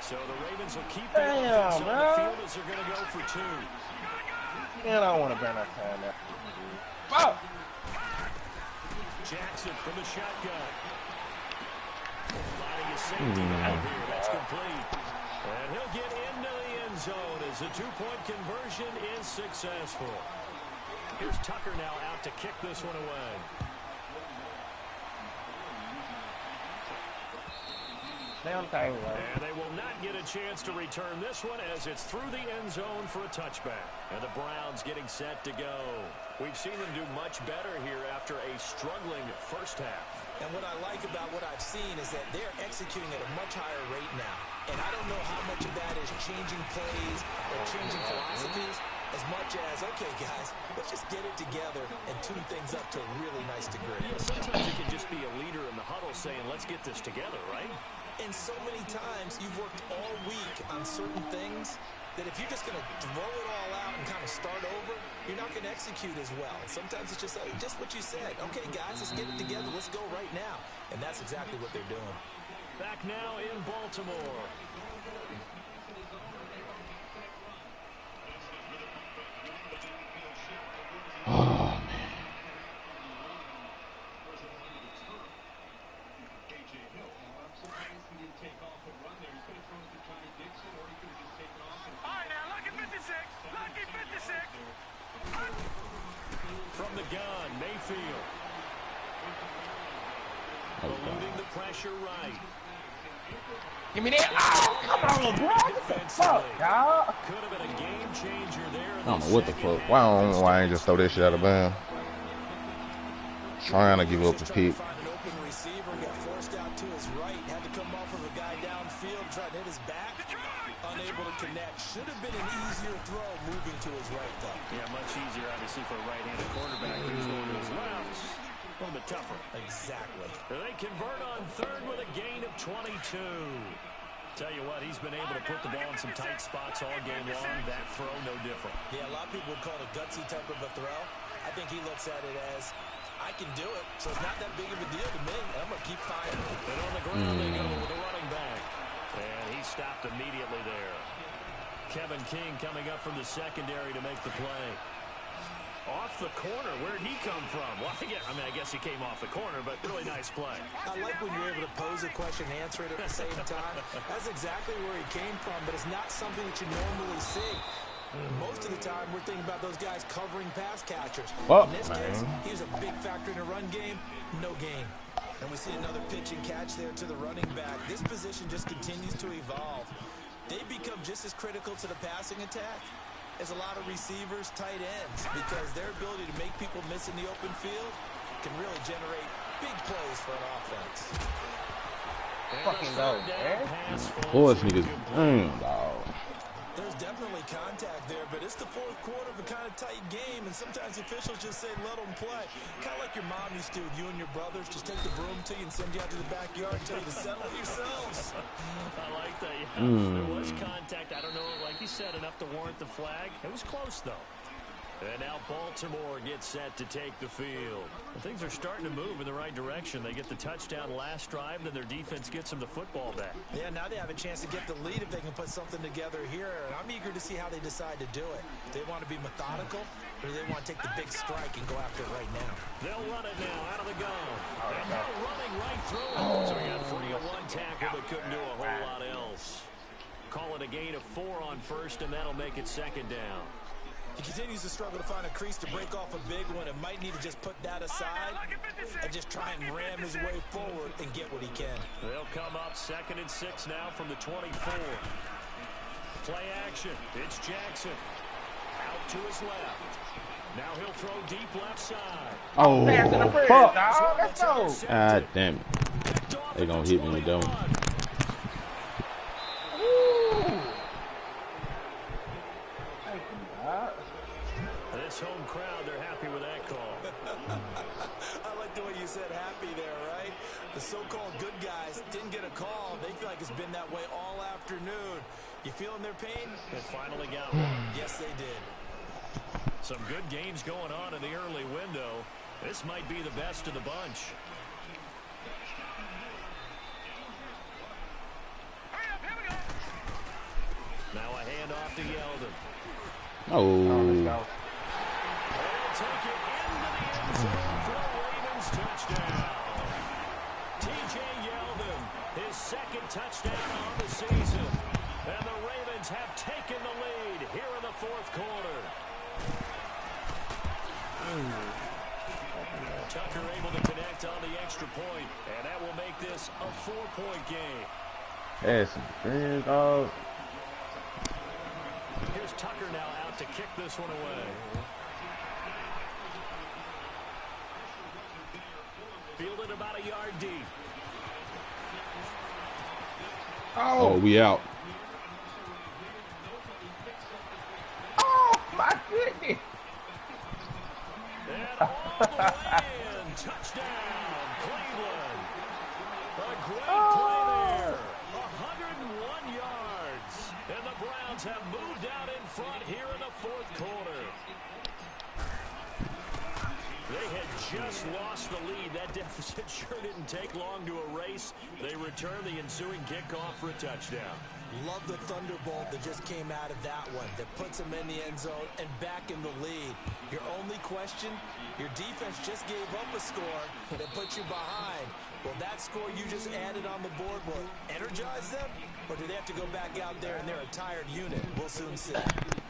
Speaker 2: So the Ravens will keep the offense on the field as they're going to go for 2.
Speaker 4: Man, I don't want to burn that time now. Fuck!
Speaker 2: Jackson from the shotgun. Finding his safety out here. That's complete. And he'll get into the end zone as the 2-point conversion is successful. Here's Tucker now out to kick this one away. And they will not get a chance to return this one as it's through the end zone for a touchback. And the Browns getting set to go. We've seen them do much better here after a struggling first half.
Speaker 3: And what I like about what I've seen is that they're executing at a much higher rate now. And I don't know how much of that is changing plays or changing philosophies as much as, okay, guys, let's just get it together and tune things up to a really nice degree.
Speaker 2: Yeah, sometimes it can just be a leader in the huddle saying, let's get this together, right?
Speaker 3: And so many times you've worked all week on certain things that if you're just going to throw it all out and kind of start over, you're not going to execute as well. Sometimes it's just what you said. Okay, guys, let's get it together. Let's go right now. And that's exactly what they're doing.
Speaker 2: Back now in Baltimore.
Speaker 1: Oh, man.
Speaker 2: From the gun, Mayfield. Eluding the pressure right.
Speaker 4: Give me that. Oh, come on, bro. What the fuck, y'all?
Speaker 2: Could have been a game changer there.
Speaker 1: I don't know what the fuck. Why I don't know why I ain't just throw that shit out of bounds. Trying to give up the pick.
Speaker 3: An open receiver got forced out to his right. Had to come off of a guy downfield, try to hit his back. Unable to connect. Should have been an easier throw moving to his right, though.
Speaker 2: Yeah, much easier, obviously, for a right-handed quarterback who's going to his left. A little bit tougher.
Speaker 3: Exactly.
Speaker 2: They convert on 3rd with a gain of 22. Tell you what, he's been able to put the ball in some tight spots all game long. That throw, no different.
Speaker 3: Yeah, a lot of people would call it a gutsy type of a throw. I think he looks at it as, I can do it, so it's not that big of a deal to me. I'm going to keep firing.
Speaker 2: And on the ground they go with the running back. And he stopped immediately there. Kevin King coming up from the secondary to make the play. Off the corner, where'd he come from? Well, I guess he came off the corner, but really nice play.
Speaker 3: I like when you're able to pose a question and answer it at the same time. That's exactly where he came from, but it's not something that you normally see. Most of the time, we're thinking about those guys covering pass catchers. In this case, he was a big factor in the run game, no gain. And we see another pitch and catch there to the running back. This position just continues to evolve. They become just as critical to the passing attack as a lot of receivers, tight ends, because their ability to make people miss in the open field can really generate big plays for an offense.
Speaker 4: Fucking go, man.
Speaker 1: Boys niggas, dog.
Speaker 3: There's definitely contact there, but it's the fourth quarter of a kind of tight game, and sometimes the officials just say, let them play. Kind of like your mom used to with you and your brothers. Just take the broom to you and send you out to the backyard and tell you to settle yourselves.
Speaker 2: I like that. Yeah. There was contact. I don't know, like you said, enough to warrant the flag. It was close, though. And now Baltimore gets set to take the field. Well, things are starting to move in the right direction. They get the touchdown last drive, then their defense gets them the football back.
Speaker 3: Yeah, now they have a chance to get the lead if they can put something together here. And I'm eager to see how they decide to do it. Do they want to be methodical, or do they want to take the big strike and go after it right now?
Speaker 2: They'll run it now out of the gun. And now running right through it. So we got 3-1 tackle, but couldn't do a whole lot else. Call it a gain of 4 on first, and that'll make it second down.
Speaker 3: He continues to struggle to find a crease to break off a big one and might need to just put that aside and just try and ram his way forward and get what he can.
Speaker 2: They'll come up 2nd and 6 now from the 24. Play action. It's Jackson. Out to his left. Now he'll throw deep left side.
Speaker 1: Oh, fuck.
Speaker 4: Let's go.
Speaker 1: God damn it. They gonna hit me with that one.
Speaker 2: This home crowd, they're happy with that call.
Speaker 3: I like the way you said happy there, right? The so-called good guys didn't get a call. They feel like it's been that way all afternoon. You feeling their pain?
Speaker 2: They finally got one.
Speaker 3: Yes, they did.
Speaker 2: Some good games going on in the early window. This might be the best of the bunch. Now a handoff to Yeldon.
Speaker 1: Oh.
Speaker 2: Take it into the end zone for the Ravens touchdown. T.J. Yeldon, his 2nd touchdown on the season. And the Ravens have taken the lead here in the 4th quarter. Tucker able to connect on the extra point, and that will make this a 4-point game.
Speaker 1: That's some dog.
Speaker 2: Here's Tucker now out to kick this one away. Fielded about a yard deep.
Speaker 1: Oh, we out.
Speaker 4: Oh, my goodness.
Speaker 2: And all the way in. Touchdown, Cleveland. A great play there. 101 yards. And the Browns have moved out in front here in the 4th quarter. They had just lost the lead. That deficit sure didn't take long to erase. They return the ensuing kickoff for a touchdown.
Speaker 3: Love the thunderbolt that just came out of that one. That puts them in the end zone and back in the lead. Your only question, your defense just gave up a score that put you behind. Well, that score you just added on the board will energize them? Or do they have to go back out there and they're a tired unit? We'll soon see.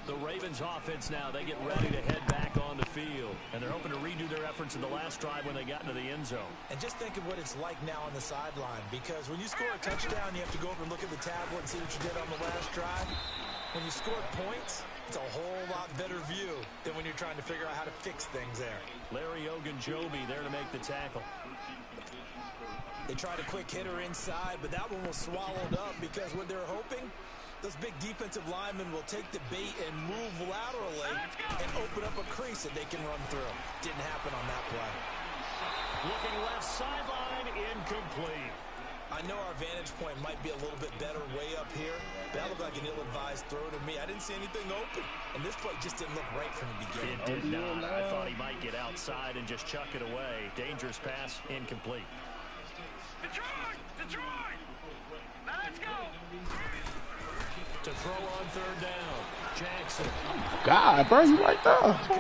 Speaker 2: The Ravens offense now, they get ready to head back on the field. And they're hoping to redo their efforts in the last drive when they got into the end zone.
Speaker 3: And just think of what it's like now on the sideline. Because when you score a touchdown, you have to go over and look at the tablet and see what you did on the last drive. When you score points, it's a whole lot better view than when you're trying to figure out how to fix things there.
Speaker 2: Larry Ogunjobi there to make the tackle.
Speaker 3: They tried a quick hitter inside, but that one was swallowed up because what they're hoping, those big defensive linemen will take the bait and move laterally and open up a crease that they can run through. Didn't happen on that play.
Speaker 2: Looking left sideline, incomplete.
Speaker 3: I know our vantage point might be a little bit better way up here, but that looked like an ill-advised throw to me. I didn't see anything open, and this play just didn't look right from the beginning.
Speaker 2: It did not. I thought he might get outside and just chuck it away. Dangerous pass, incomplete.
Speaker 5: Detroit! Detroit! Now let's go!
Speaker 2: to throw on third down. Jackson.
Speaker 1: God, bro, you right there.
Speaker 2: And he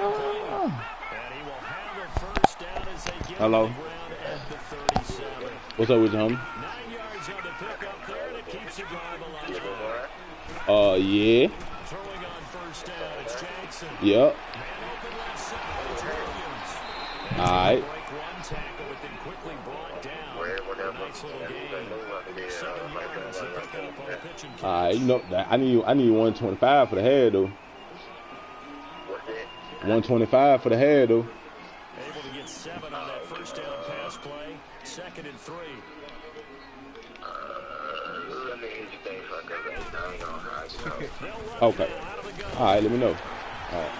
Speaker 2: will have the first down as they get
Speaker 1: Hello.
Speaker 2: on the ground at the 37.
Speaker 1: What's up with you, homie?
Speaker 2: 9 yards on the pickup there, and it keeps the drive alive.
Speaker 1: Yeah.
Speaker 2: Throwing on first down, it's Jackson.
Speaker 1: Yep.
Speaker 2: Man open left side, it's Williams. And
Speaker 1: All right.
Speaker 2: break one tackle, but then quickly brought down. A nice little game. 7 yards to pick up on the pitch and catch.
Speaker 1: All right, you know that I need 125 for the head though. 125 for the head though.
Speaker 2: Able to get 7 on that first down pass play. 2nd and 3.
Speaker 1: Okay. All right, let me know. All right.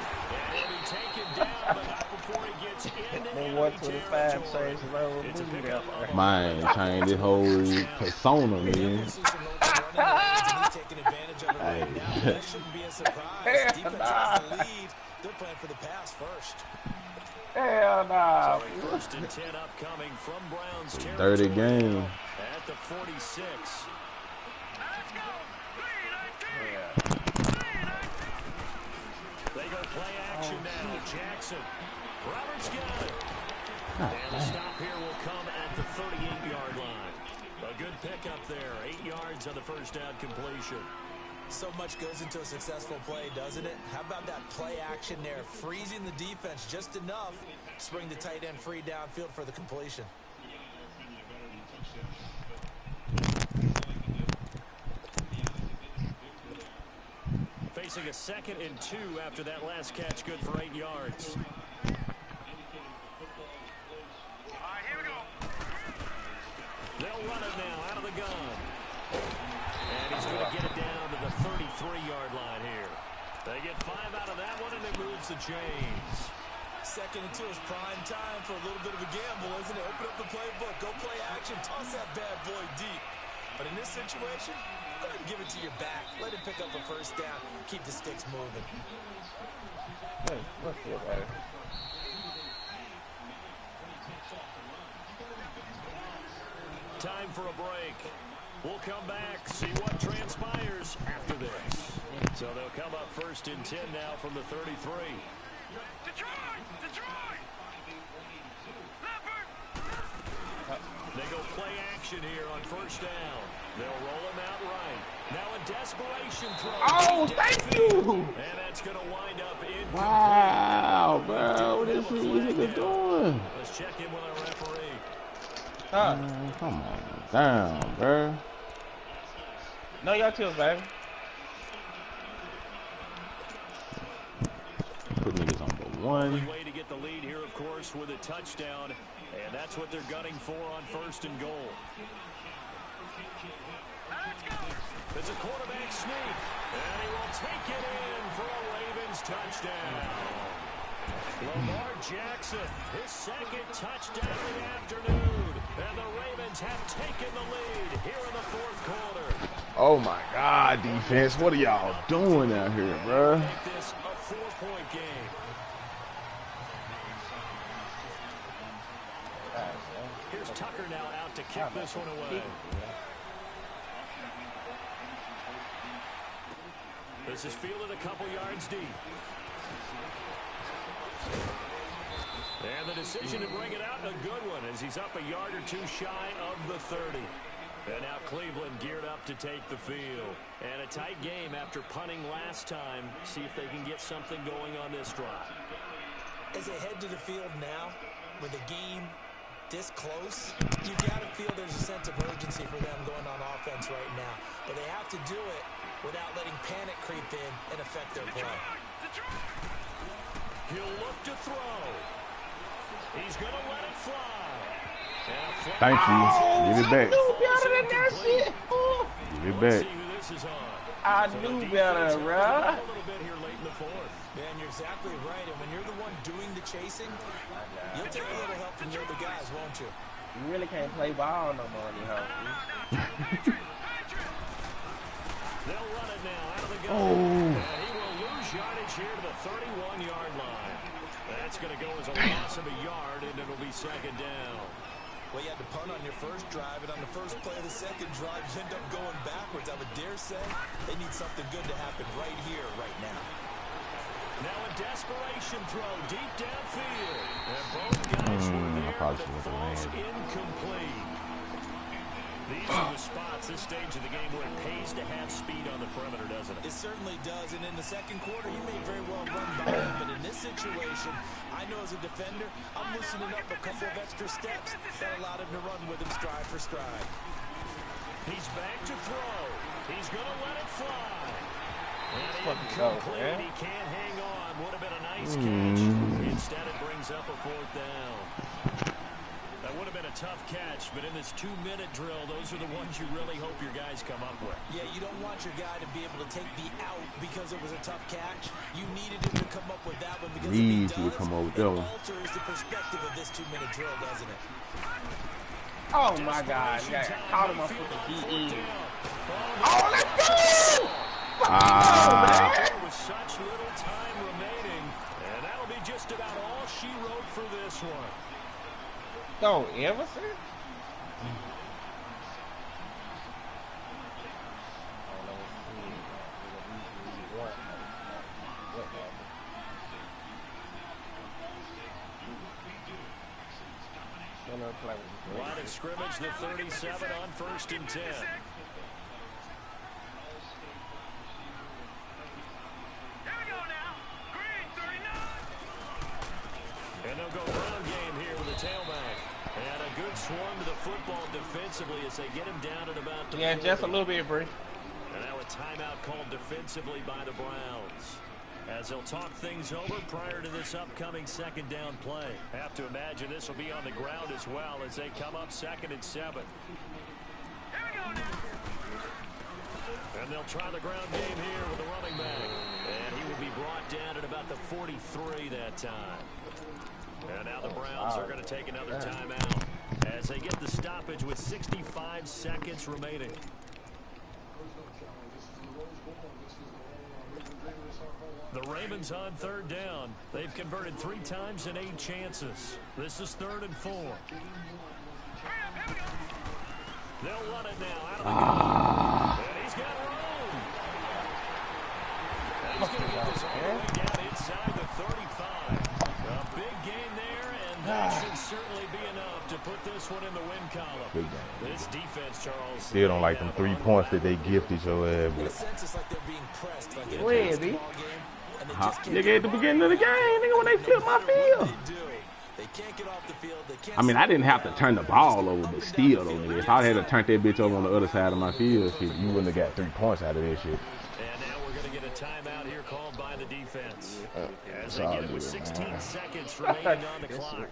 Speaker 4: They 125 says low movie there.
Speaker 1: Man, change this whole persona, man. Hey.
Speaker 3: That shouldn't be a surprise. Defense has the lead. They're playing for the pass first.
Speaker 4: Hell nah.
Speaker 2: First and 10 upcoming from Browns territory.
Speaker 1: Dirty game.
Speaker 2: At the 46. They go play action now. Jackson. Roberts got it. And the stop here will come at the 38-yard line. A good pickup there. 8 yards on the first down completion.
Speaker 3: So much goes into a successful play, doesn't it? How about that play action there? Freezing the defense just enough to bring the tight end free downfield for the completion.
Speaker 2: Facing a 2nd and 2 after that last catch, good for 8 yards. They'll run it now out of the gun. And he's going to get it down to the 33-yard line here. They get 5 out of that one, and it moves the chains.
Speaker 3: 2nd and 2 is prime time for a little bit of a gamble, isn't it? Open up the playbook, go play action, toss that bad boy deep. But in this situation, go ahead and give it to your back. Let him pick up a first down. Keep the sticks moving.
Speaker 4: Hey, what's your bad?
Speaker 2: Time for a break. We'll come back, see what transpires after this. So they'll come up 1st and 10 now from the 33.
Speaker 5: Detroit! Detroit!
Speaker 2: They go play action here on first down. They'll roll him out right. Now a desperation throw.
Speaker 4: Oh, thank you!
Speaker 2: And that's going to wind up in.
Speaker 1: Wow, bro, what is this nigga doing?
Speaker 2: Let's check in with our referee.
Speaker 1: Man, come on down, bro.
Speaker 4: No, y'all too, baby.
Speaker 1: Put niggas on the 1.
Speaker 2: Way to get the lead here, of course, with a touchdown. And that's what they're gunning for on 1st and goal. It's a quarterback sneak. And he will take it in for a Ravens touchdown. Lamar Jackson, his 2nd touchdown of the afternoon. And the Ravens have taken the lead here in the 4th quarter.
Speaker 1: Oh my God, defense, what are y'all doing out here, bro?
Speaker 2: Make this a 4-point game. Here's Tucker now out to kick this one away. This is fielded a couple yards deep. And the decision to bring it out, a good one, as he's up a yard or 2 shy of the 30. And now Cleveland geared up to take the field. And a tight game after punting last time. See if they can get something going on this drive.
Speaker 3: As they head to the field now, with the game this close, you got to feel there's a sense of urgency for them going on offense right now. But they have to do it without letting panic creep in and affect their play.
Speaker 2: He'll look to throw. He's going to let it fly.
Speaker 1: Thank you. Give it back.
Speaker 4: I knew better than that shit.
Speaker 1: Give it back.
Speaker 4: I knew better, bro.
Speaker 2: A little bit here late in the 4th.
Speaker 3: Man, you're exactly right. And when you're the one doing the chasing, you'll take a little help from the other guys, won't you?
Speaker 4: You really can't play ball no more, you know.
Speaker 2: They'll run it now out of the gun.
Speaker 1: Oh.
Speaker 2: And he will lose yardage here to the 31-yard line. That's going to go as a loss of a yard, and it'll be 2nd down.
Speaker 3: Well, you had to punt on your first drive, and on the first play of the second drive, you end up going backwards. I would dare say they need something good to happen right here, right now.
Speaker 2: Now a desperation throw deep downfield. And both guys were there, but it falls incomplete. These are the spots, this stage of the game, where it pays to have speed on the perimeter, doesn't it?
Speaker 3: It certainly does, and in the second quarter, you may very well run by him, but in this situation, I know as a defender, I'm loosening up a couple of extra steps that allowed him to run with him stride for stride.
Speaker 2: He's back to throw. He's going to let it fly. And incomplete. He can't hang on. Would have been a nice catch. Instead, it brings up a fourth down. That would have been a tough catch, but in this 2-minute drill, those are the ones you really hope your guys come up with.
Speaker 3: Yeah, you don't want your guy to be able to take the out because it was a tough catch. You needed him to come up with that one because if he does, it alters the perspective of this 2-minute drill, doesn't it?
Speaker 4: Oh my God! Yeah, caught him up with the DE. Oh, let's go!
Speaker 2: There was such little time remaining, and that'll be just about all she wrote for this one.
Speaker 4: So, Everson?
Speaker 2: Line of scrimmage, the 37 on 1st and 10. And they'll go run game here with a tailback. And a good swarm to the football defensively as they get him down at about the 40.
Speaker 4: Just a little bit, Bree.
Speaker 2: And now a timeout called defensively by the Browns, as they'll talk things over prior to this upcoming second down play. Have to imagine this will be on the ground as well as they come up 2nd and 7. And they'll try the ground game here with the running back. And he will be brought down at about the 43 that time. And now the Browns are going to take another timeout as they get the stoppage with 65 seconds remaining. The Ravens on 3rd down. They've converted 3 times in 8 chances. This is 3rd and 4. They'll run it now out of the gun. And he's got room. And he's going to get this all the way down inside the 35. A big gain there, and that should certainly be enough to put this one in the win column. This defense, Charles.
Speaker 1: Still don't like them 3 points that they gifted your ass.
Speaker 3: In a sense, it's like they're being pressed. Like in a
Speaker 4: Where,
Speaker 3: basketball game, and they just can't
Speaker 1: Nigga, at the beginning of the game, nigga, when they flipped my field.
Speaker 3: They can't get off the field. They can't.
Speaker 1: I mean, I didn't have to turn the ball over, but still, though, nigga. If I had to turn that bitch over on the other side of my field, shit, you wouldn't have got 3 points out of that shit.
Speaker 2: And now we're going to get a timeout here called by the defense. As they get it with 16 seconds remaining on the clock.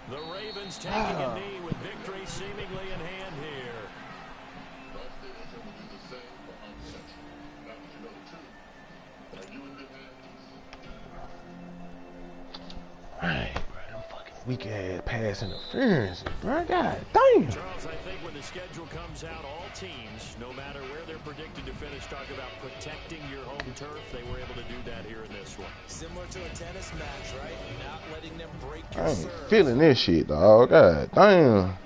Speaker 2: The Ravens taking a knee with victory seemingly in hand here.
Speaker 1: Right, bro, them fucking weak ass pass interference, bro. God damn.
Speaker 2: Charles, I think when the schedule comes out, all teams, no matter where they're predicted to finish, talk about protecting your home turf. They were able to do that here in this one.
Speaker 3: Similar to a tennis match, right? Not letting them break
Speaker 1: I
Speaker 3: your
Speaker 1: ain't
Speaker 3: serve.
Speaker 1: feeling this shit, dog. God damn.